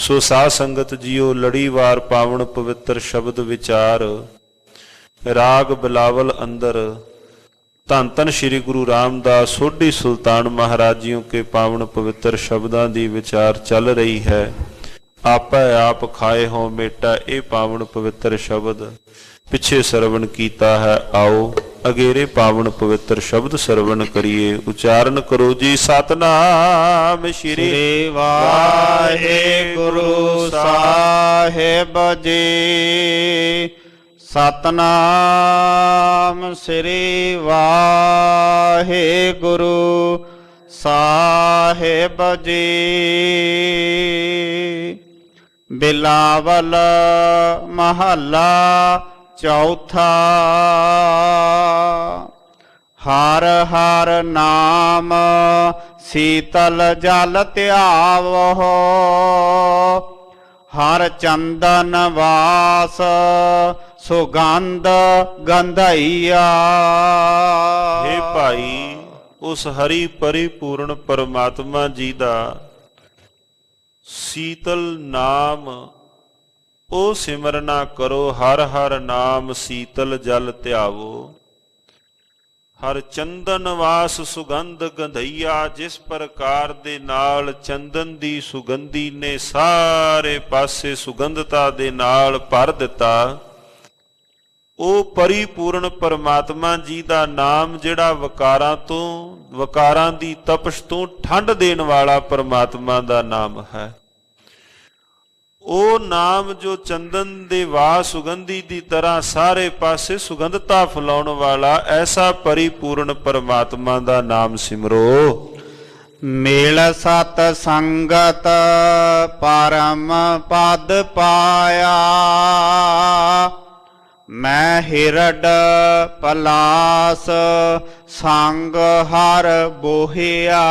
ਸੋ ਸਾਧ ਸੰਗਤ ਜੀਓ ਲੜੀਵਾਰ ਪਾਵਨ ਪਵਿੱਤਰ ਸ਼ਬਦ ਵਿਚਾਰ ਰਾਗ ਬਿਲਾਵਲ ਅੰਦਰ ਧੰਨ ਧੰਨ ਸ਼੍ਰੀ ਗੁਰੂ ਰਾਮਦਾਸ ਸੋਢੀ ਸੁਲਤਾਨ ਮਹਾਰਾਜ ਜੀਓ ਕੇ ਪਾਵਨ ਪਵਿੱਤਰ ਸ਼ਬਦਾਂ ਦੀ ਵਿਚਾਰ ਚੱਲ ਰਹੀ ਹੈ। ਆਪੈ ਆਪ ਖਾਏ ਹੋ ਮੇਟਾ ਇਹ ਪਾਵਨ ਪਵਿੱਤਰ ਸ਼ਬਦ ਪਿੱਛੇ ਸਰਵਣ ਕੀਤਾ ਹੈ। ਆਓ ਅਗੇਰੇ ਪਾਵਨ ਪਵਿੱਤਰ ਸ਼ਬਦ ਸਰਵਣ ਕਰੀਏ। ਉਚਾਰਨ ਕਰੋ ਜੀ ਸਤਨਾਮ ਸ਼੍ਰੀ ਵਾਹਿਗੁਰੂ ਸਾਹਿਬ ਜੀ। ਸਤਨਾਮ ਸ੍ਰੀ ਵਾਹਿਗੁਰੂ ਸਾਹਿਬ ਜੀ। ਬਿਲਾਵਲ ਮਹੱਲਾ ਚੌਥਾ। ਹਰ ਹਰ ਨਾਮ ਸੀਤਲ ਜਲ ਧਿਆਵੋ। ਹਰ ਚੰਦਨ ਵਾਸ ਸੁਗੰਧ ਗੰਧਈਆ। ਹੇ ਭਾਈ, ਉਸ ਹਰੀ ਪਰਿਪੂਰਨ ਪਰਮਾਤਮਾ ਜੀ ਦਾ ਸੀਤਲ ਨਾਮ ਉਹ ਸਿਮਰਨਾ ਕਰੋ। ਹਰ ਹਰ ਨਾਮ ਸੀਤਲ ਜਲ ਧਿਆਵੋ। ਹਰ ਚੰਦਨ ਵਾਸ ਸੁਗੰਧ ਗੰਧਈਆ। ਜਿਸ ਪ੍ਰਕਾਰ ਦੇ ਨਾਲ ਚੰਦਨ ਦੀ ਸੁਗੰਧੀ ਨੇ ਸਾਰੇ ਪਾਸੇ ਸੁਗੰਧਤਾ ਦੇ ਨਾਲ ਭਰ ਦਿੱਤਾ, ਉਹ ਪਰਿਪੂਰਨ ਪਰਮਾਤਮਾ ਜੀ ਦਾ ਨਾਮ ਜਿਹੜਾ ਵਕਾਰਾਂ ਦੀ ਤਪਸ਼ ਤੋਂ ਠੰਡ ਦੇਣ ਵਾਲਾ ਪਰਮਾਤਮਾ ਦਾ ਨਾਮ ਹੈ। ਉਹ ਨਾਮ ਜੋ ਚੰਦਨ ਦੇ ਵਾਸ ਸੁਗੰਧੀ ਦੀ ਤਰ੍ਹਾਂ ਸਾਰੇ ਪਾਸੇ ਸੁਗੰਧਤਾ ਫੈਲਾਉਣ ਵਾਲਾ, ਐਸਾ ਪਰਿਪੂਰਨ ਪਰਮਾਤਮਾ ਦਾ ਨਾਮ ਸਿਮਰੋ। ਮੇਲ ਸਤ ਸੰਗਤ ਪਰਮ ਪਦ ਪਾਇਆ। ਮੈਂ ਹਿਰਡ ਪਲਾਸ ਸੰਗ ਹਰ ਬੋਹਿਆ।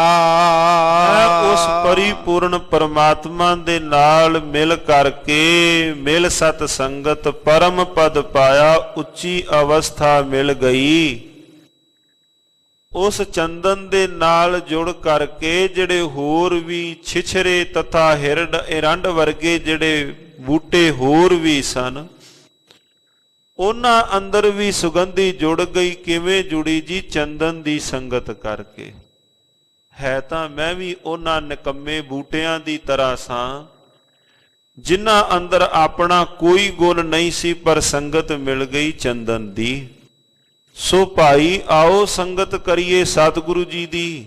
ਉਸ ਪਰਿਪੂਰਨ ਪਰਮਾਤਮਾ ਦੇ ਨਾਲ ਮਿਲ ਕਰਕੇ ਮਿਲ ਸਤ ਸੰਗਤ ਪਰਮ ਪਦ ਪਾਇਆ, ਉੱਚੀ ਅਵਸਥਾ ਮਿਲ ਗਈ। ਉਸ ਚੰਦਨ ਦੇ ਨਾਲ ਜੁੜ ਕਰਕੇ ਜਿਹੜੇ ਹੋਰ ਵੀ ਛਿਛਰੇ ਤਥਾ ਹਿਰਡ ਇਰੰਡ ਵਰਗੇ ਜਿਹੜੇ ਬੂਟੇ ਹੋਰ ਵੀ ਸਨ, ਉਹਨਾਂ ਅੰਦਰ ਵੀ ਸੁਗੰਧੀ ਜੁੜ ਗਈ। ਕਿਵੇਂ ਜੁੜੀ ਜੀ? ਚੰਦਨ ਦੀ ਸੰਗਤ ਕਰਕੇ। ਹੈ ਤਾਂ ਮੈਂ ਵੀ ਉਹਨਾਂ ਨਿਕੰਮੇ ਬੂਟਿਆਂ ਦੀ ਤਰ੍ਹਾਂ ਸਾਂ ਜਿਨ੍ਹਾਂ ਅੰਦਰ ਆਪਣਾ ਕੋਈ ਗੁਣ ਨਹੀਂ ਸੀ, ਪਰ ਸੰਗਤ ਮਿਲ ਗਈ ਚੰਦਨ ਦੀ। ਸੋ ਭਾਈ ਆਓ ਸੰਗਤ ਕਰੀਏ ਸਤਿਗੁਰੂ ਜੀ ਦੀ।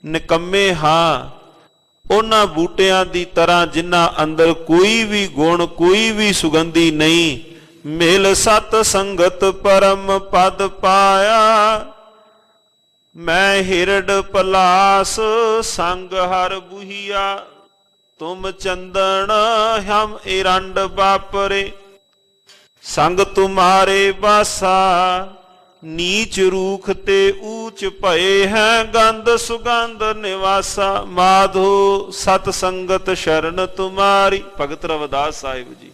ਨਿਕੰਮੇ ਹਾਂ ਉਹਨਾਂ ਬੂਟਿਆਂ ਦੀ ਤਰ੍ਹਾਂ ਜਿਨ੍ਹਾਂ ਅੰਦਰ ਕੋਈ ਵੀ ਗੁਣ ਕੋਈ ਵੀ ਸੁਗੰਧੀ ਨਹੀਂ। ਮਿਲ ਸਤ ਸੰਗਤ ਪਰਮ ਪਦ ਪਾਇਆ। ਮੈਂ ਹਿਰਡ ਪਲਾਸ ਸੰਗ ਹਰ ਬੁਹੀਆ। ਤੁਮ ਚੰਦਨ ਹਮ ਇਰੰਡ ਬਾਪਰੇ। ਸੰਗ ਤੁਮਾਰੇ ਬਾਸਾ ਨੀਚ ਰੂਖ ਤੇ ਊਚ ਭਏ ਹੈ। ਗੰਧ ਸੁਗੰਧ ਨਿਵਾਸਾ। ਮਾਧੋ ਸਤ ਸੰਗਤ ਸ਼ਰਨ ਤੁਮਾਰੀ। ਭਗਤ ਰਵਿਦਾਸ ਸਾਹਿਬ ਜੀ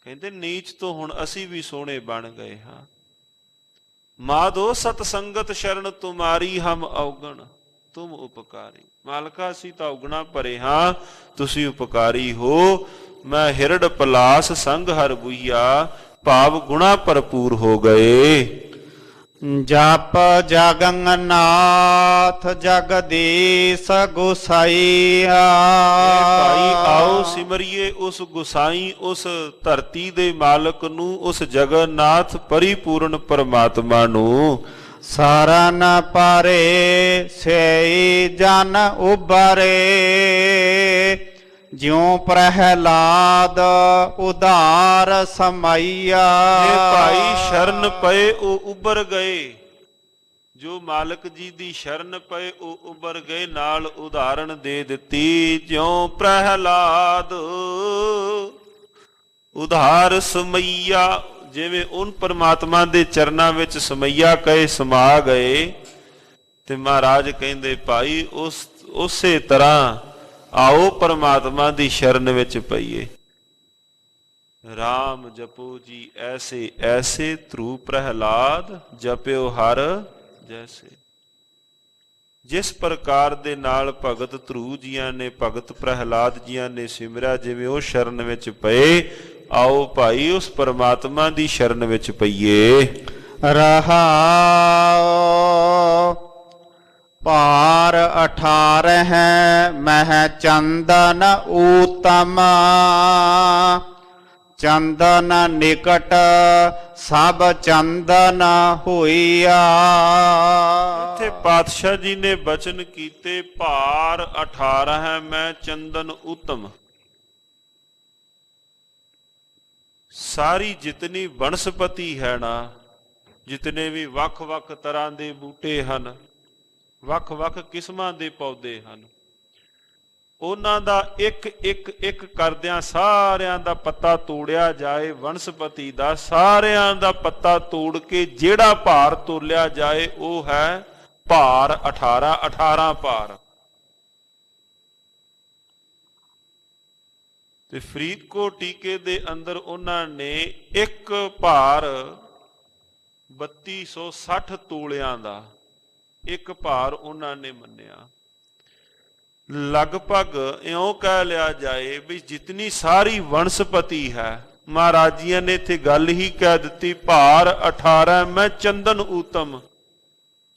ਕਹਿੰਦੇ ਨੀਚ ਤੋਂ ਹੁਣ ਅਸੀਂ ਵੀ ਸੋਹਣੇ ਬਣ ਗਏ ਹਾਂ। ਮਾਧੋ ਸਤ ਸੰਗਤ ਸ਼ਰਨ ਤੁਮਾਰੀ। ਹਮ ਔਗਣ ਤੁਮ ਉਪਕਾਰੀ। ਮਾਲਕਾ ਅਸੀਂ ਤਾਂ ਔਗਣਾ ਭਰੇ ਹਾਂ, ਤੁਸੀਂ ਉਪਕਾਰੀ ਹੋ। ਮੈਂ ਹਿਰਡ ਪਲਾਸ ਸੰਗ ਹਰ ਬੁਈਆ। ਭਾਵ ਗੁਣਾ ਭਰਪੂਰ ਹੋ ਗਏ। ਜਪ ਜਗਨਨਾਥ ਜਗਦੀਸ਼ ਗੁਸਾਈਆ। ਭਾਈ ਆਓ ਸਿਮਰਿਏ ਉਸ ਗੁਸਾਈ, ਉਸ ਧਰਤੀ ਦੇ ਮਾਲਕ ਨੂੰ, ਉਸ ਜਗਨਨਾਥ ਪਰਿਪੂਰਨ ਪਰਮਾਤਮਾ ਨੂੰ। ਸਰਨ ਪਰੇ ਸੇ ਜਨ ਉਬਰੇ। ਜਿਉ ਪ੍ਰਹਿਲਾਦ ਉਧਾਰ ਸਮਈਆ। ਇਹ ਭਾਈ ਸ਼ਰਨ ਪਏ ਉਹ ਉਬਰ ਗਏ। ਜੋ ਮਾਲਕ ਜੀ ਦੀ ਸ਼ਰਨ ਪਏ ਉਹ ਉਬਰ ਗਏ। ਨਾਲ ਉਦਾਹਰਣ ਦੇ ਦਿੱਤੀ, ਜਿਉ ਪ੍ਰਹਿਲਾਦ ਉਧਾਰ ਸਮਈਆ। ਜਿਵੇਂ ਉਨ ਪਰਮਾਤਮਾ ਦੇ ਚਰਨਾਂ ਵਿੱਚ ਸਮਈਆ ਕਹੇ ਸਮਾ ਗਏ, ਤੇ ਮਹਾਰਾਜ ਕਹਿੰਦੇ ਭਾਈ ਉਸੇ ਤਰ੍ਹਾਂ ਆਓ ਪਰਮਾਤਮਾ ਦੀ ਸ਼ਰਨ ਵਿੱਚ ਪਈਏ। ਰਾਮ ਜਪੋ ਜੀ ਐਸੇ ਐਸੇ ਧਰੂ ਪ੍ਰਹਿਲਾਦ ਜਪਿਓ ਹਰ ਜੈਸੇ। ਜਿਸ ਪ੍ਰਕਾਰ ਦੇ ਨਾਲ ਭਗਤ ਧਰੂ ਜੀਆਂ ਨੇ, ਭਗਤ ਪ੍ਰਹਿਲਾਦ ਜੀਆਂ ਨੇ ਸਿਮਰਿਆ, ਜਿਵੇਂ ਉਹ ਸ਼ਰਨ ਵਿੱਚ ਪਏ, ਆਓ ਭਾਈ ਉਸ ਪਰਮਾਤਮਾ ਦੀ ਸ਼ਰਨ ਵਿੱਚ ਪਈਏ। ਰਹਾਉ ਭਾਰ 18 ਮਹਿ ਚੰਦਨ ਊਤਮ, ਚੰਦਨ ਨਿਕਟ ਸਭ ਚੰਦਨ ਹੋਈਆ। ਇੱਥੇ ਪਾਤਸ਼ਾਹ ਜੀ ਨੇ ਬਚਨ ਕੀਤੇ, ਭਾਰ 18 ਮੈਂ ਚੰਦਨ ਉਤਮ। ਸਾਰੀ ਜਿਤਨੀ ਵਨਸਪਤੀ ਹੈ ਨਾ, ਜਿਤਨੇ ਵੀ ਵੱਖ-ਵੱਖ ਤਰ੍ਹਾਂ ਦੇ ਬੂਟੇ ਹਨ, ਵੱਖ-ਵੱਖ ਕਿਸਮਾਂ ਦੇ ਪੌਦੇ ਹਨ, ਉਹਨਾਂ ਦਾ ਇੱਕ ਕਰਦਿਆਂ ਸਾਰਿਆਂ ਦਾ ਪੱਤਾ ਤੋੜਿਆ ਜਾਏ, ਵਨਸਪਤੀ ਦਾ ਸਾਰਿਆਂ ਦਾ ਪੱਤਾ ਤੋੜ ਕੇ ਜਿਹੜਾ ਭਾਰ ਤੋਲਿਆ ਜਾਏ ਉਹ ਹੈ ਭਾਰ 18 ਭਾਰ। ਤੇ ਫਰੀਦਕੋਟ ਟੀਕੇ ਦੇ ਅੰਦਰ ਉਹਨਾਂ ਨੇ ਇੱਕ ਭਾਰ 3260 ਤੋਲਿਆਂ ਦਾ ਇੱਕ ਭਾਰ ਉਹਨਾਂ ਨੇ ਮੰਨਿਆ। ਲਗਭਗ ਇਉਂ ਕਹਿ ਲਿਆ ਜਾਏ ਵੀ ਜਿਤਨੀ ਸਾਰੀ ਵਨਸਪਤੀ ਹੈ, ਮਹਾਰਾਜ ਜੀਆਂ ਨੇ ਇੱਥੇ ਗੱਲ ਹੀ ਕਹਿ ਦਿੱਤੀ, ਭਾਰ 18 ਮੈਂ ਚੰਦਨ ਊਤਮ।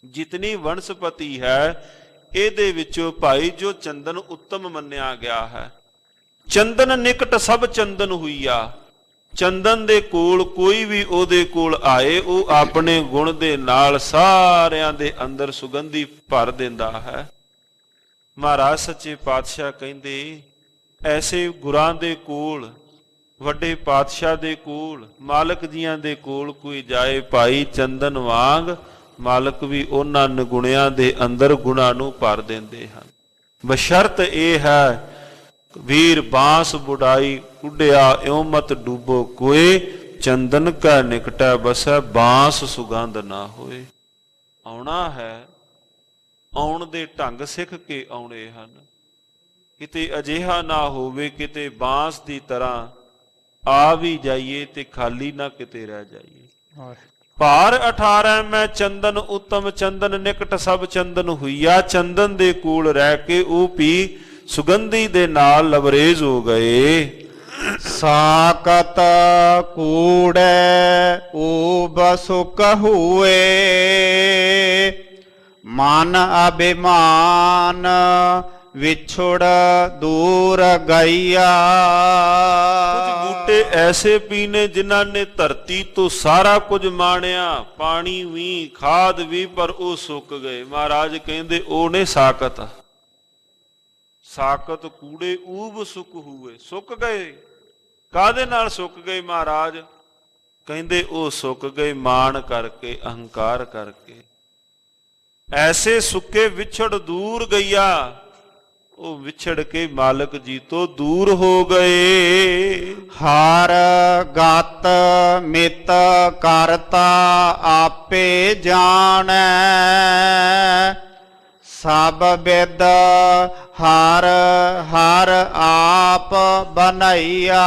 ਜਿਤਨੀ ਵਨਸਪਤੀ ਹੈ ਇਹਦੇ ਵਿੱਚੋਂ ਭਾਈ ਜੋ ਚੰਦਨ ਉੱਤਮ ਮੰਨਿਆ ਗਿਆ ਹੈ। ਚੰਦਨ ਨਿਕਟ ਸਭ ਚੰਦਨ ਹੋਈਆ। ਚੰਦਨ ਦੇ ਕੋਲ ਕੋਈ ਵੀ ਉਹਦੇ ਕੋਲ ਆਏ, ਉਹ ਆਪਣੇ ਗੁਣ ਦੇ ਨਾਲ ਸਾਰਿਆਂ ਦੇ ਅੰਦਰ ਸੁਗੰਧੀ ਭਰ ਦਿੰਦਾ ਹੈ। ਮਹਾਰਾਜ ਸੱਚੇ ਪਾਤਸ਼ਾਹ ਕਹਿੰਦੇ, ਐਸੇ ਗੁਰਾਂ ਦੇ ਕੋਲ, ਵੱਡੇ ਪਾਤਸ਼ਾਹ ਦੇ ਕੋਲ, ਮਾਲਕ ਜੀਆਂ ਦੇ ਕੋਲ ਕੋਈ ਜਾਏ ਭਾਈ, ਚੰਦਨ ਵਾਂਗ ਮਾਲਕ ਵੀ ਉਹਨਾਂ ਨਿਗੁਣਿਆਂ ਦੇ ਅੰਦਰ ਗੁਣਾਂ ਨੂੰ ਭਰ ਦਿੰਦੇ ਹਨ। ਬਸ਼ਰਤ ਇਹ ਹੈ, ਵੀਰ ਬਾਂਸ ਬੁੜਾਈ ਕੁੱਡਿਆ ਇਉ ਮਤ ਡੂਬੋ ਕੋਏ, ਚੰਦਨ ਕਾ ਨਿਕਟੈ ਬਸੈ ਬਾਂਸ ਸੁਗੰਧ ਨਾ ਹੋਏ। ਆਉਣਾ ਹੈ, ਆਉਣ ਦੇ ਢੰਗ ਸਿੱਖ ਕੇ ਆਉਣੇ ਹਨ। ਕਿਤੇ ਅਜਿਹਾ ਨਾ ਹੋਵੇ ਕਿਤੇ ਬਾਂਸ ਦੀ ਤਰ੍ਹਾਂ ਆ ਵੀ ਜਾਈਏ ਤੇ ਖਾਲੀ ਨਾ ਕਿਤੇ ਰਹਿ ਜਾਈਏ। ਭਾਰ 18 ਮੈਂ ਚੰਦਨ ਉੱਤਮ, ਚੰਦਨ ਨਿਕਟ ਸਭ ਚੰਦਨ ਹੋਈਆ। ਚੰਦਨ ਦੇ ਕੋਲ ਰਹਿ ਕੇ ਉਹ ਵੀ ਸੁਗੰਧੀ ਦੇ ਨਾਲ ਲਬਰੇਜ਼ ਹੋ ਗਏ। ਸਾਕਤ ਕੂੜੈ ਊਬ ਸੁਖ ਹੋਏ, ਮਨ ਅਭਿਮਾਨ ਵਿਛੜ ਦੂਰ ਗਈਆ। ਕੁਝ ਬੂਟੇ ਐਸੇ ਵੀ ਨੇ ਜਿਨ੍ਹਾਂ ਨੇ ਧਰਤੀ ਤੋਂ ਸਾਰਾ ਕੁਝ ਮਾਣਿਆ, ਪਾਣੀ ਵੀ ਖਾਦ ਵੀ, ਪਰ ਉਹ ਸੁੱਕ ਗਏ। ਮਹਾਰਾਜ ਕਹਿੰਦੇ ਉਹ ਨੇ ਸਾਕਤ। ਸਾਕਤ ਕੂੜੇ ਊਬ ਸੁੱਕ ਹੋਏ, ਸੁੱਕ ਗਏ। ਕਾਹਦੇ ਨਾਲ ਸੁੱਕ ਗਏ ਮਹਾਰਾਜ? ਕਹਿੰਦੇ ਉਹ ਸੁੱਕ ਗਏ ਮਾਣ ਕਰਕੇ, ਅਹੰਕਾਰ ਕਰਕੇ। ਐਸੇ ਸੁੱਕੇ ਵਿਛੜ ਦੂਰ ਗਈਆ, ਉਹ ਵਿਛੜ ਕੇ ਮਾਲਕ ਜੀ ਤੋਂ ਦੂਰ ਹੋ ਗਏ। ਹਰ ਗਤ ਮਿਤ ਕਰਤਾ ਆਪੇ ਜਾਣੈ, ਸਭ ਬਿਦ ਹਰ ਹਰ ਆਪ ਬਣਾਈਆ।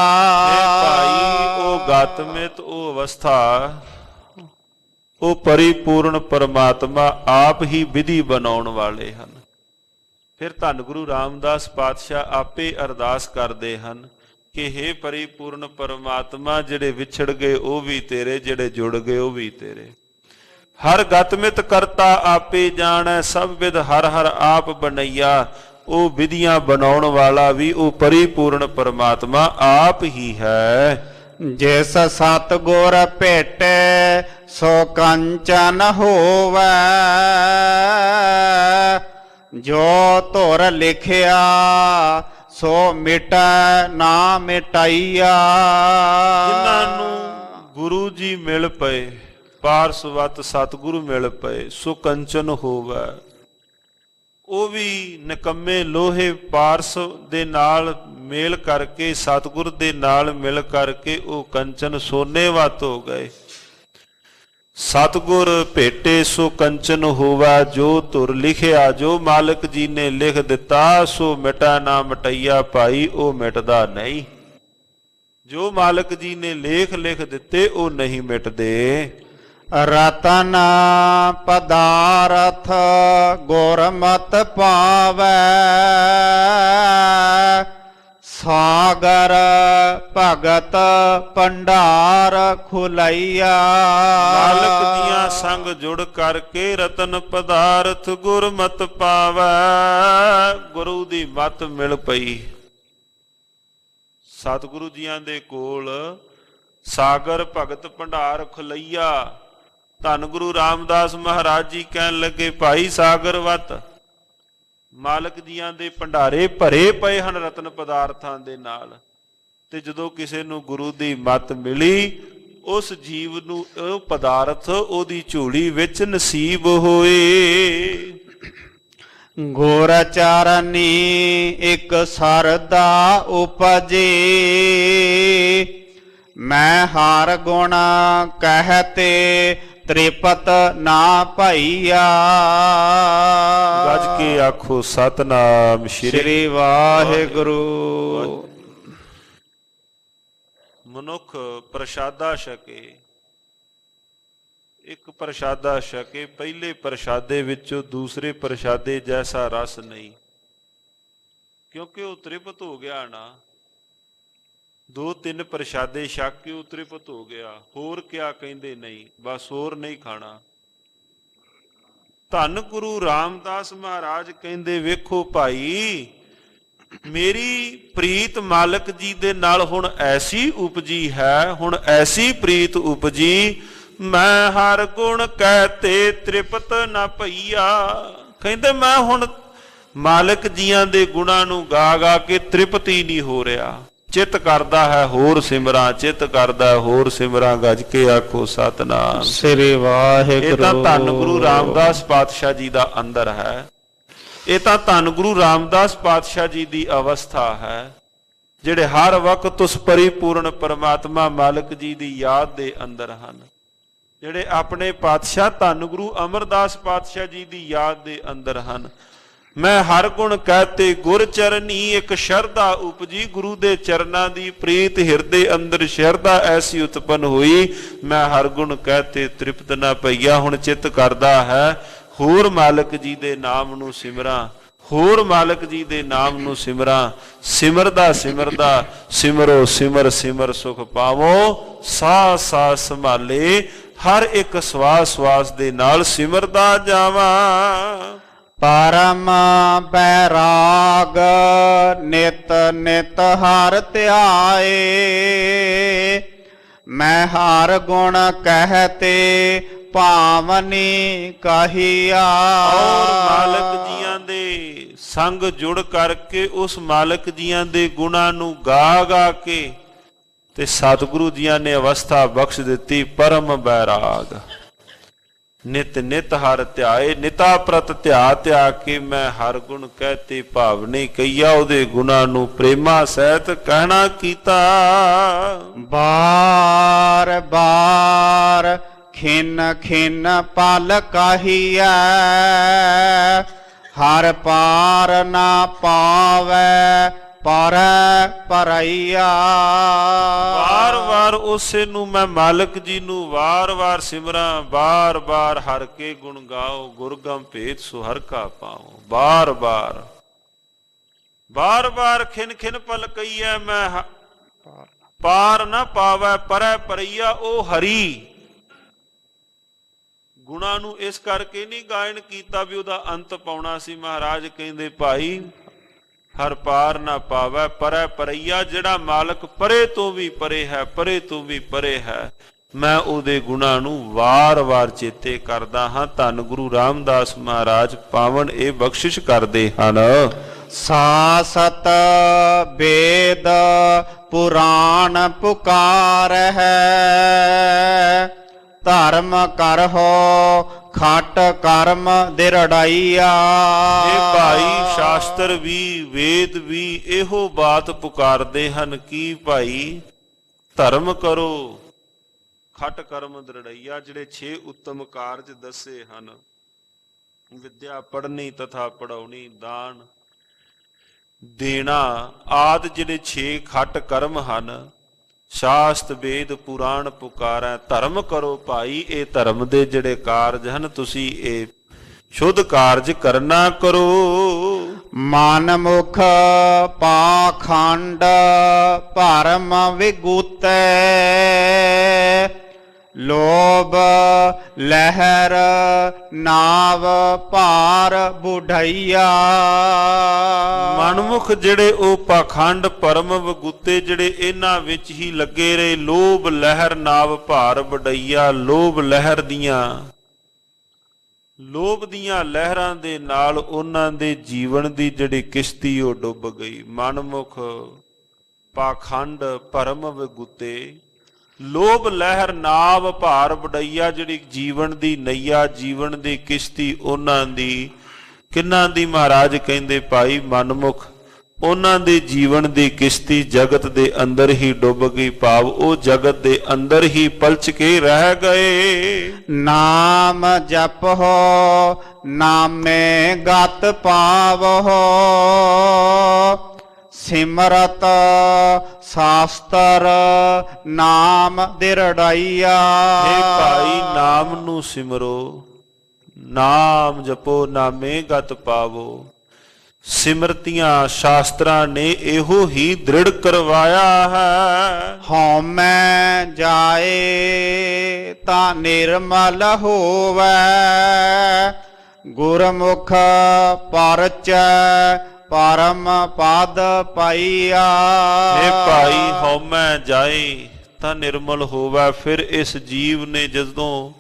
ਭਾਈ ਉਹ ਗਤਮਿਤ, ਉਹ ਅਵਸਥਾ, ਉਹ ਪਰਿਪੂਰਨ ਪਰਮਾਤਮਾ ਆਪ ਹੀ ਵਿਧੀ ਬਣਾਉਣ ਵਾਲੇ ਹਨ। ਫਿਰ ਧੰਨ ਗੁਰੂ ਰਾਮਦਾਸ ਪਾਤਸ਼ਾਹ ਆਪੇ ਅਰਦਾਸ ਕਰਦੇ ਹਨ ਕਿ ਹੇ ਪਰਿਪੂਰਨ ਪਰਮਾਤਮਾ, ਜਿਹੜੇ ਵਿਛੜ ਗਏ ਉਹ ਵੀ ਤੇਰੇ, ਜਿਹੜੇ ਜੁੜ ਗਏ ਉਹ ਵੀ ਤੇਰੇ। ਹਰ ਗਤਮਿਤ ਕਰਤਾ ਆਪੇ ਜਾਣੈ, ਸਭ ਵਿਦ ਹਰ ਹਰ ਆਪ ਬਣਈਆ। ਉਹ ਵਿਧੀਆਂ ਬਣਾਉਣ ਵਾਲਾ ਵੀ ਉਹ ਪਰਿਪੂਰਨ ਪਰਮਾਤਮਾ ਆਪ ਹੀ ਹੈ। ਜਿਸ ਸਤਿਗੁਰ ਭੇਟੈ ਸੋ ਕੰਚਨ ਹੋਵੈ, ਜੋ ਧੁਰ ਲਿਖਿਆ ਸੋ ਮਿਟੈ ਨਾ ਮਿਟਾਈਆ। ਜਿਨ੍ਹਾਂ ਨੂੰ ਗੁਰੂ ਜੀ ਮਿਲ ਪਏ, ਪਾਰਸਵਤ ਸਤਿਗੁਰੂ ਮਿਲ ਪਏ, ਸੋ ਕੰਚਨ ਹੋਵੈ। ਉਹ ਵੀ ਨਿਕੰਮੇ ਲੋਹੇ ਪਾਰਸ ਦੇ ਨਾਲ ਮੇਲ ਕਰਕੇ, ਸਤਿਗੁਰ ਦੇ ਨਾਲ ਮਿਲ ਕਰਕੇ ਉਹ ਕੰਚਨ ਸੋਨੇ ਵਤ ਹੋ ਗਏ। ਸਤਿਗੁਰ ਭੇਟੇ ਸੋ ਕੰਚਨ ਹੋਵਾ, ਜੋ ਧੁਰ ਲਿਖਿਆ, ਜੋ ਮਾਲਕ ਜੀ ਨੇ ਲਿਖ ਦਿੱਤਾ, ਸੋ ਮਿਟਾ ਨਾ ਮਟਈਆ। ਭਾਈ ਉਹ ਮਿਟਦਾ ਨਹੀਂ। ਜੋ ਮਾਲਕ ਜੀ ਨੇ ਲਿਖ ਦਿੱਤੇ ਉਹ ਨਹੀਂ ਮਿਟਦੇ। ਰਤਨ ਪਦਾਰਥ ਗੁਰਮਤਿ ਪਾਵੈ, ਸਾਗਰ ਭਗਤ ਭੰਡਾਰ ਖੁਲਈਆ। ਮਾਲਕ ਦੀਆਂ ਸੰਗ ਜੁੜ ਕਰਕੇ ਰਤਨ ਪਦਾਰਥ ਗੁਰਮਤ ਪਾਵੈ। ਗੁਰੂ ਦੀ ਮਤ ਮਿਲ ਪਈ। ਸਤਿਗੁਰੂ ਜੀਆਂ ਦੇ ਕੋਲ ਸਾਗਰ ਭਗਤ ਭੰਡਾਰ ਖੁਲਈਆ। ਧੰਨ ਗੁਰੂ ਰਾਮਦਾਸ ਮਹਾਰਾਜ ਜੀ ਕਹਿਣ ਲੱਗੇ, ਭਾਈ ਸਾਗਰ ਵਤ ਮਾਲਕ ਜੀਆਂ ਦੇ ਭੰਡਾਰੇ ਭਰੇ ਪਏ ਹਨ ਰਤਨ ਪਦਾਰਥਾਂ ਦੇ ਨਾਲ। ਤੇ ਜਦੋਂ ਕਿਸੇ ਨੂੰ ਗੁਰੂ ਦੀ ਮੱਤ ਮਿਲੀ, ਉਸ ਜੀਵ ਨੂੰ ਉਹ ਪਦਾਰਥ ਉਹਦੀ ਝੋਲੀ ਵਿੱਚ ਨਸੀਬ ਹੋਏ। ਗੁਰ ਚਰਨੀ ਇਕ ਸਰਦਾ ਉਪਜੇ, ਮੈਂ ਹਰ ਗੁਣ ਕਹਤੇ ਤ੍ਰਿਪਤ ਨਾ ਭਈਆ। ਗੱਜ ਕੇ ਆਖੋ ਸਤਨਾਮ ਸ੍ਰੀ ਵਾਹਿਗੁਰੂ। ਮਨੁੱਖ ਪ੍ਰਸ਼ਾਦਾ ਛਕੇ, ਇੱਕ ਪ੍ਰਸ਼ਾਦਾ ਛਕੇ, ਪਹਿਲੇ ਪ੍ਰਸ਼ਾਦੇ ਵਿੱਚੋਂ ਦੂਸਰੇ ਪ੍ਰਸ਼ਾਦੇ ਜੈਸਾ ਰਸ ਨਹੀਂ, ਕਿਉਂਕਿ ਉਹ ਤ੍ਰਿਪਤ ਹੋ ਗਿਆ ਨਾ। 2-3 ਪ੍ਰਸ਼ਾਦੇ ਛਕ ਕੇ ਉਹ ਤ੍ਰਿਪਤ ਹੋ ਗਿਆ, ਹੋਰ ਕਿਆ ਕਹਿੰਦੇ ਨਹੀਂ, ਬਸ ਹੋਰ ਨਹੀਂ ਖਾਣਾ। ਧੰਨ ਗੁਰੂ ਰਾਮਦਾਸ ਮਹਾਰਾਜ ਕਹਿੰਦੇ, ਵੇਖੋ ਭਾਈ, ਮੇਰੀ ਪ੍ਰੀਤ ਮਾਲਕ ਜੀ ਦੇ ਨਾਲ ਹੁਣ ਐਸੀ ਉਪਜੀ ਹੈ, ਹੁਣ ਐਸੀ ਪ੍ਰੀਤ ਉਪਜੀ, ਮੈਂ ਹਰ ਗੁਣ ਕਹਤੇ ਤ੍ਰਿਪਤ ਨਾ ਭਈਆ। ਕਹਿੰਦੇ ਮੈਂ ਹੁਣ ਮਾਲਕ ਜੀਆਂ ਦੇ ਗੁਣਾਂ ਨੂੰ ਗਾ ਗਾ ਕੇ ਤ੍ਰਿਪਤ ਹੀ ਨਹੀਂ ਹੋ ਰਿਹਾ। ਚਿੱਤ ਕਰਦਾ ਹੈ ਹੋਰ ਸਿਮਰਾਂ, ਚਿੱਤ ਕਰਦਾ ਹੈ ਹੋਰ ਸਿਮਰਾਂ। ਗੱਜ ਕੇ ਆਖੋ ਸਤਨਾਮ ਸ੍ਰੀ ਵਾਹਿਗੁਰੂ। ਇਹ ਤਾਂ ਧੰਨ ਗੁਰੂ ਰਾਮਦਾਸ ਪਾਤਸ਼ਾਹ ਜੀ ਦਾ ਅੰਦਰ ਹੈ। ਇਹ ਤਾਂ ਧੰਨ ਗੁਰੂ ਰਾਮਦਾਸ ਪਾਤਸ਼ਾਹ ਜੀ ਦੀ ਅਵਸਥਾ ਹੈ, ਜਿਹੜੇ ਹਰ ਵਕਤ ਉਸ ਪਰਿਪੂਰਨ ਪਰਮਾਤਮਾ ਮਾਲਕ ਜੀ ਦੀ ਯਾਦ ਦੇ ਅੰਦਰ ਹਨ, ਜਿਹੜੇ ਆਪਣੇ ਪਾਤਸ਼ਾਹ ਧੰਨ ਗੁਰੂ ਅਮਰਦਾਸ ਪਾਤਸ਼ਾਹ ਜੀ ਦੀ ਯਾਦ ਦੇ ਅੰਦਰ ਹਨ। ਮੈਂ ਹਰ ਗੁਣ ਕਹਤੇ ਗੁਰ ਚਰਨੀ ਇੱਕ ਸ਼ਰਧਾ ਉਪਜੀ। ਗੁਰੂ ਦੇ ਚਰਨਾਂ ਦੀ ਪ੍ਰੀਤ ਹਿਰਦੇ ਅੰਦਰ ਸ਼ਰਧਾ ਐਸੀ ਉਤਪੰਨ ਹੋਈ, ਮੈਂ ਹਰ ਗੁਣ ਕਹਤੇ ਤ੍ਰਿਪਤ ਨਾ ਭਈਆ। ਹੁਣ ਚਿੱਤ ਕਰਦਾ ਹੈ ਹੋਰ ਮਾਲਕ ਜੀ ਦੇ ਨਾਮ ਨੂੰ ਸਿਮਰਾਂ, ਹੋਰ ਮਾਲਕ ਜੀ ਦੇ ਨਾਮ ਨੂੰ ਸਿਮਰਾਂ। ਸਿਮਰਦਾ ਸਿਮਰਦਾ ਸਿਮਰੋ ਸਿਮਰ ਸਿਮਰ ਸੁਖ ਪਾਵੋ, ਸਾਹ ਸਾਹ ਸੰਭਾਲੇ ਹਰ ਇੱਕ ਸਵਾਸ ਸਵਾਸ ਦੇ ਨਾਲ ਸਿਮਰਦਾ ਜਾਵਾਂ। ਪਰਮ ਬੈਰਾਗ ਨਿਤ ਨਿਤ ਹਰ ਧਿਆਏ, ਮੈਂ ਹਰ ਗੁਣ ਕਹਤੇ ਭਾਵਨੀ ਕਹੀਆ। ਔਰ ਮਾਲਕ ਜੀਆਂ ਦੇ ਸੰਗ ਜੁੜ ਕਰਕੇ ਉਸ ਮਾਲਕ ਜੀਆਂ ਦੇ ਗੁਣਾਂ ਨੂੰ ਗਾ ਗਾ ਕੇ ਤੇ ਸਤਿਗੁਰੂ ਜੀਆਂ ਨੇ ਅਵਸਥਾ ਬਖਸ਼ ਦਿੱਤੀ ਪਰਮ ਬੈਰਾਗ। ਨਿਤ ਨਿਤ ਹਰ ਧਿਆਏ, ਨਿਤਾ ਪ੍ਰਤ ਧਿਆ ਧਿਆ ਕੇ ਮੈਂ ਹਰ ਗੁਣ ਕਹਤੇ ਭਾਵਨੀ ਕਈਆ। ਉਹਦੇ ਗੁਣਾਂ ਨੂੰ ਪ੍ਰੇਮਾ ਸਹਿਤ ਕਹਿਣਾ ਕੀਤਾ। ਬਾਰ ਬਾਰ ਖਿਨ ਖਿਨ ਪਲ ਕਾਹੀਐ, ਹਰ ਪਾਰ ਨਾ ਪਾਵੈ ਪਰ ਪਰਈਆ। ਵਾਰ-ਵਾਰ ਉਸੇ ਨੂੰ ਮੈਂ ਮਾਲਕ ਜੀ ਨੂੰ ਵਾਰ-ਵਾਰ ਸਿਮਰਾਂ, ਬਾਰ-ਬਾਰ ਹਰ ਕੇ ਗੁਣ ਗਾਓ, ਗੁਰਗਮ ਭੇਦ ਸੋ ਹਰ ਕਾ ਪਾਓ। ਬਾਰ-ਬਾਰ ਬਾਰ-ਬਾਰ ਖਿਨ ਖਿਨ ਪਲ ਕਈਐ, ਮੈਂ ਪਾਰ ਨਾ ਪਾਵੈ ਪਰੈ ਪਰਈਆ। ਉਹ ਹਰੀ ਗੁਣਾਂ ਨੂੰ ਇਸ ਕਰਕੇ ਨਹੀਂ ਗਾਇਨ ਕੀਤਾ ਵੀ ਉਹਦਾ ਅੰਤ ਪਾਉਣਾ ਸੀ। ਮਹਾਰਾਜ ਕਹਿੰਦੇ ਭਾਈ ਹਰ ਪਾਰ ਨਾ ਪਾਵੈ ਪਰੈ ਪਰਈਆ। ਜਿਹੜਾ ਮਾਲਕ ਪਰੇ ਤੋਂ ਵੀ ਪਰੇ ਹੈ, ਪਰੇ ਤੋਂ ਵੀ ਪਰੇ ਹੈ, ਮੈਂ ਉਹਦੇ ਗੁਣਾਂ ਨੂੰ ਵਾਰ-ਵਾਰ ਚੇਤੇ ਕਰਦਾ ਹਾਂ। ਧੰਨ ਗੁਰੂ ਰਾਮਦਾਸ ਮਹਾਰਾਜ ਪਾਵਨ ਇਹ ਬਖਸ਼ਿਸ਼ ਕਰਦੇ ਹਨ। ਸਾਸਤ ਵੇਦ ਪੁਰਾਣ ਪੁਕਾਰ ਹੈ, ਧਰਮ ਕਰਹੁ ਖਟ ਕਰਮ ਦਿਰੜਾਈਆ। ਇਹ ਭਾਈ ਸ਼ਾਸਤਰ ਵੀ ਵੇਦ ਵੀ ਇਹੋ ਬਾਤ ਪੁਕਾਰਦੇ ਹਨ ਕਿ ਭਾਈ ਧਰਮ ਕਰੋ ਖਟ ਕਰਮ ਦਿਰੜਾਈਆ। ਜਿਹੜੇ 6 ਉੱਤਮ ਕਾਰਜ ਦੱਸੇ ਹਨ, ਵਿਦਿਆ ਪੜ੍ਹਨੀ ਤਥਾ ਪੜਾਉਣੀ, ਦਾਨ ਦੇਣਾ ਆਦਿ, ਜਿਹੜੇ 6 ਖਟ ਕਰਮ ਹਨ, ਸ਼ਾਸਤ ਵੇਦ ਪੁਰਾਣ ਪੁਕਾਰੈ, ਧਰਮ ਕਰੋ ਭਾਈ। ਇਹ ਧਰਮ ਦੇ ਜਿਹੜੇ ਕਾਰਜ ਹਨ ਤੁਸੀਂ ਇਹ ਸ਼ੁੱਧ ਕਾਰਜ ਕਰਨਾ ਕਰੋ। ਮਨ ਮੁਖ ਪਾਖੰਡ ਭਰਮ ਵਿਗੂਤੈ, ਲੋਭ ਲਹਿਰ ਨਾਵ ਭਾਰ ਬੁਢਈਆ। ਮਨਮੁਖ ਜਿਹੜੇ ਉਹ ਪਾਖੰਡ ਭਰਮ ਵਗੂਤੇ ਜਿਹੜੇ ਇਹਨਾਂ ਵਿੱਚ ਹੀ ਲੱਗੇ ਰਹੇ, ਲੋਭ ਲਹਿਰ ਨਾਵ ਭਾਰ ਵਡਈਆ। ਲੋਭ ਦੀਆਂ ਲਹਿਰਾਂ ਦੇ ਨਾਲ ਉਹਨਾਂ ਦੇ ਜੀਵਨ ਦੀ ਜਿਹੜੀ ਕਿਸ਼ਤੀ ਉਹ ਡੁੱਬ ਗਈ। ਮਨਮੁਖ ਪਾਖੰਡ ਭਰਮ ਵਗੂਤੇ, ਲੋਭ ਲਹਿਰ ਨਾਵ ਭਾਰ ਵਡਈਆ। ਜਿਹੜੀ ਜੀਵਨ ਦੀ ਨਈਆ, ਜੀਵਨ ਦੀ ਕਿਸ਼ਤੀ ਉਹਨਾਂ ਦੀ ਕਿੰਨਾਂ ਦੀ? ਮਹਾਰਾਜ ਕਹਿੰਦੇ ਭਾਈ ਮਨਮੁਖ ਉਹਨਾਂ ਦੇ ਜੀਵਨ ਦੀ ਕਿਸ਼ਤੀ ਜਗਤ ਦੇ ਅੰਦਰ ਹੀ ਡੁੱਬ ਗਈ, ਭਾਵ ਉਹ ਜਗਤ ਦੇ ਅੰਦਰ ਹੀ ਪਲਚ ਕੇ ਰਹਿ ਗਏ। ਨਾਮ ਜਪੋ ਨਾਮੇ ਗਤ ਪਾਵੋ, ਸਿਮਰਤ ਸ਼ਾਸਤਰ ਨਾਮ ਦਿਰੜਾਈਆ। ਹੇ ਭਾਈ ਨਾਮ ਨੂੰ ਸਿਮਰੋ, ਨਾਮ ਜਪੋ ਨਾਮੇ ਗਤ ਪਾਵੋ। ਸਿਮਰਤੀਆਂ ਸ਼ਾਸਤਰਾਂ ਨੇ ਇਹੋ ਹੀ ਦ੍ਰਿੜ ਕਰਵਾਇਆ ਹੈ। ਹਉਮੈ ਜਾਏ ਤਾਂ ਨਿਰਮਲ ਹੋਵੈ, ਗੁਰਮੁਖ ਪਰਚੈ ਪਰਮ ਪਦ ਪਾਈਆ। ਹੇ ਭਾਈ ਹਉਮੈ ਜਾਏ ਤਾਂ ਨਿਰਮਲ ਹੋਵੈ। ਫਿਰ ਇਸ ਜੀਵ ਨੇ ਜਦੋਂ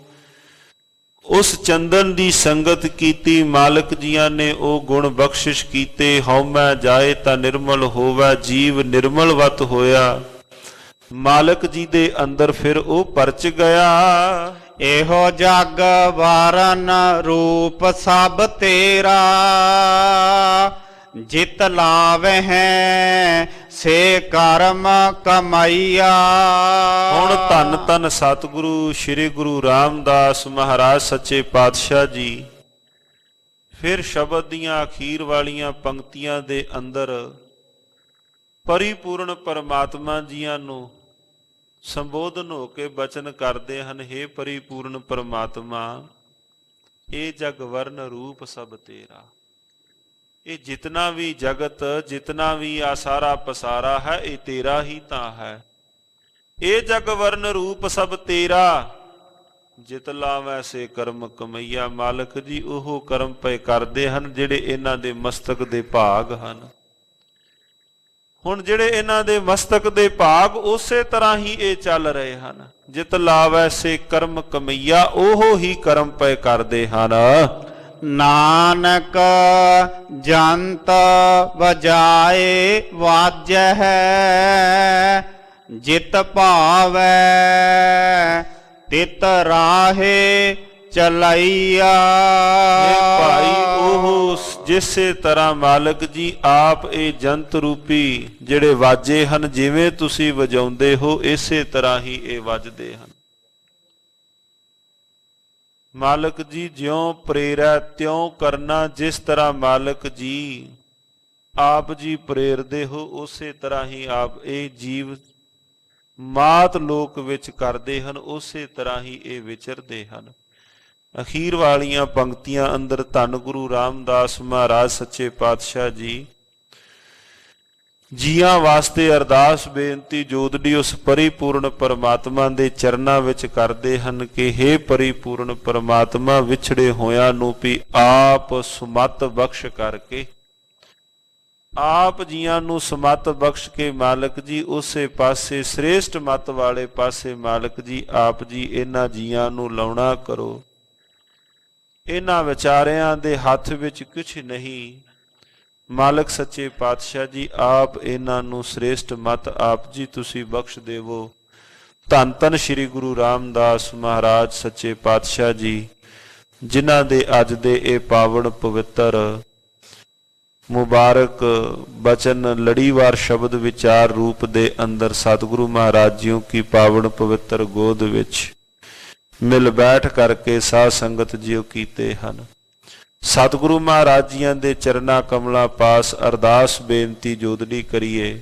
ਉਸ ਚੰਦਨ ਦੀ ਸੰਗਤ ਕੀਤੀ, ਮਾਲਕ ਜੀਆਂ ਨੇ ਉਹ ਗੁਣ ਬਖਸ਼ਿਸ਼ ਕੀਤੇ, ਹਉਮੈ ਜਾਏ ਤਾਂ ਨਿਰਮਲ ਹੋਵੈ। ਜੀਵ ਨਿਰਮਲਵਤ ਹੋਇਆ, ਮਾਲਕ ਜੀ ਦੇ ਅੰਦਰ ਫਿਰ ਉਹ ਪਰਚ ਗਿਆ। ਇਹੋ ਜਗ ਵਾਰਨ ਰੂਪ ਸਭ ਤੇਰਾ, ਜਿਤ ਲਾਵਹਿ ਸੇ ਕਰਮ ਕਮਾਈਆ। ਹੁਣ ਧੰਨ ਧੰਨ ਸਤਿਗੁਰੂ ਸ੍ਰੀ ਗੁਰੂ ਰਾਮਦਾਸ ਮਹਾਰਾਜ ਸੱਚੇ ਪਾਤਸ਼ਾਹ ਜੀ ਫਿਰ ਸ਼ਬਦ ਦੀਆਂ ਅਖੀਰ ਵਾਲੀਆਂ ਪੰਕਤੀਆਂ ਦੇ ਅੰਦਰ ਪਰਿਪੂਰਨ ਪਰਮਾਤਮਾ ਜੀਆਂ ਨੂੰ ਸੰਬੋਧਨ ਹੋ ਕੇ ਬਚਨ ਕਰਦੇ ਹਨ। ਹੇ ਪਰਿਪੂਰਨ ਪਰਮਾਤਮਾ, ਇਹ ਜਗ ਵਰਨ ਰੂਪ ਸਭ ਤੇਰਾ। ਇਹ ਜਿਤਨਾ ਵੀ ਜਗਤ, ਜਿਤਨਾ ਵੀ ਆ ਸਾਰਾ ਪਸਾਰਾ ਹੈ, ਇਹ ਤੇਰਾ ਹੀ ਤਾਂ ਹੈ। ਇਹ ਜਗ ਵਰਨ ਰੂਪ ਸਭ ਤੇਰਾ, ਜਿਤ ਲਾਵੈ ਸੇ ਕਰਮ ਕਮਈਆ। ਮਾਲਕ ਜੀ ਉਹ ਕਰਮ ਪਏ ਕਰਦੇ ਹਨ ਜਿਹੜੇ ਇਹਨਾਂ ਦੇ ਮਸਤਕ ਦੇ ਭਾਗ ਹਨ। ਹੁਣ ਜਿਹੜੇ ਇਹਨਾਂ ਦੇ ਮਸਤਕ ਦੇ ਭਾਗ ਉਸੇ ਤਰ੍ਹਾਂ ਹੀ ਇਹ ਚੱਲ ਰਹੇ ਹਨ। ਜਿਤ ਲਾਵੈ ਸੇ ਕਰਮ ਕਮਈਆ, ਉਹ ਹੀ ਕਰਮ ਪਏ ਕਰਦੇ ਹਨ। ਨਾਨਕ ਜੰਤ ਵਜਾਏ ਵਾਜੈ, ਜਿਤ ਭਾਵੈ ਤਿਤ ਰਾਹੇ ਚਲਾਈਆ। ਭਾਈ ਉਹ ਜਿਸੇ ਤਰ੍ਹਾਂ ਮਾਲਕ ਜੀ ਆਪ ਇਹ ਜੰਤ ਰੂਪੀ ਜਿਹੜੇ ਵਾਜੇ ਹਨ, ਜਿਵੇਂ ਤੁਸੀਂ ਵਜਾਉਂਦੇ ਹੋ ਇਸੇ ਤਰ੍ਹਾਂ ਹੀ ਇਹ ਵੱਜਦੇ ਹਨ। ਮਾਲਕ ਜੀ ਜਿਉਂ ਪ੍ਰੇਰੈ ਤਿਉਂ ਕਰਨਾ, ਜਿਸ ਤਰ੍ਹਾਂ ਮਾਲਕ ਜੀ ਆਪ ਜੀ ਪ੍ਰੇਰਦੇ ਹੋ ਉਸੇ ਤਰ੍ਹਾਂ ਹੀ ਆਪ ਇਹ ਜੀਵ ਮਾਤ ਲੋਕ ਵਿੱਚ ਕਰਦੇ ਹਨ, ਉਸੇ ਤਰ੍ਹਾਂ ਹੀ ਇਹ ਵਿਚਰਦੇ ਹਨ। ਅਖੀਰ ਵਾਲੀਆਂ ਪੰਕਤੀਆਂ ਅੰਦਰ ਧੰਨ ਗੁਰੂ ਰਾਮਦਾਸ ਮਹਾਰਾਜ ਸੱਚੇ ਪਾਤਸ਼ਾਹ ਜੀ ਜੀਆਂ ਵਾਸਤੇ ਅਰਦਾਸ ਬੇਨਤੀ ਜੋਦੜੀ ਉਸ ਪਰਿਪੂਰਨ ਪਰਮਾਤਮਾ ਦੇ ਚਰਨਾਂ ਵਿੱਚ ਕਰਦੇ ਹਨ ਕਿ ਹੇ ਪਰਿਪੂਰਨ ਪਰਮਾਤਮਾ, ਵਿਛੜੇ ਹੋਇਆਂ ਨੂੰ ਵੀ ਆਪ ਸੁਮਤ ਬਖਸ਼ ਕਰਕੇ, ਆਪ ਜੀਆਂ ਨੂੰ ਸਮਤ ਬਖਸ਼ ਕੇ ਮਾਲਕ ਜੀ ਉਸੇ ਪਾਸੇ ਸ੍ਰੇਸ਼ਟ ਮਤ ਵਾਲੇ ਪਾਸੇ ਮਾਲਕ ਜੀ ਆਪ ਜੀ ਇਹਨਾਂ ਜੀਆਂ ਨੂੰ ਲਾਉਣਾ ਕਰੋ। ਇਹਨਾਂ ਵਿਚਾਰਿਆਂ ਦੇ ਹੱਥ ਵਿੱਚ ਕੁਛ ਨਹੀਂ। ਮਾਲਕ ਸੱਚੇ ਪਾਤਸ਼ਾਹ ਜੀ ਆਪ ਇਹਨਾਂ ਨੂੰ ਸ੍ਰੇਸ਼ਟ ਮਤ ਆਪ ਜੀ ਤੁਸੀਂ ਬਖਸ਼ ਦੇਵੋ। ਧੰਨ ਧੰਨ ਸ੍ਰੀ ਗੁਰੂ ਰਾਮਦਾਸ ਮਹਾਰਾਜ ਸੱਚੇ ਪਾਤਸ਼ਾਹ ਜੀ, ਜਿਨ੍ਹਾਂ ਦੇ ਅੱਜ ਦੇ ਇਹ ਪਾਵਨ ਪਵਿੱਤਰ ਮੁਬਾਰਕ ਬਚਨ ਲੜੀਵਾਰ ਸ਼ਬਦ ਵਿਚਾਰ ਰੂਪ ਦੇ ਅੰਦਰ ਸਤਿਗੁਰੂ ਮਹਾਰਾਜ ਜੀਓ ਕੀ ਪਾਵਨ ਪਵਿੱਤਰ ਗੋਦ ਵਿੱਚ ਮਿਲ ਬੈਠ ਕਰਕੇ ਸਾਧ ਸੰਗਤ ਜੀਓ ਕੀਤੇ ਹਨ। ਸਤਿਗੁਰੂ ਮਹਾਰਾਜ ਜੀਆਂ ਦੇ ਚਰਨਾਂ ਕਮਲਾਂ ਪਾਸ ਅਰਦਾਸ ਬੇਨਤੀ ਜੋਦੜੀ ਕਰੀਏ।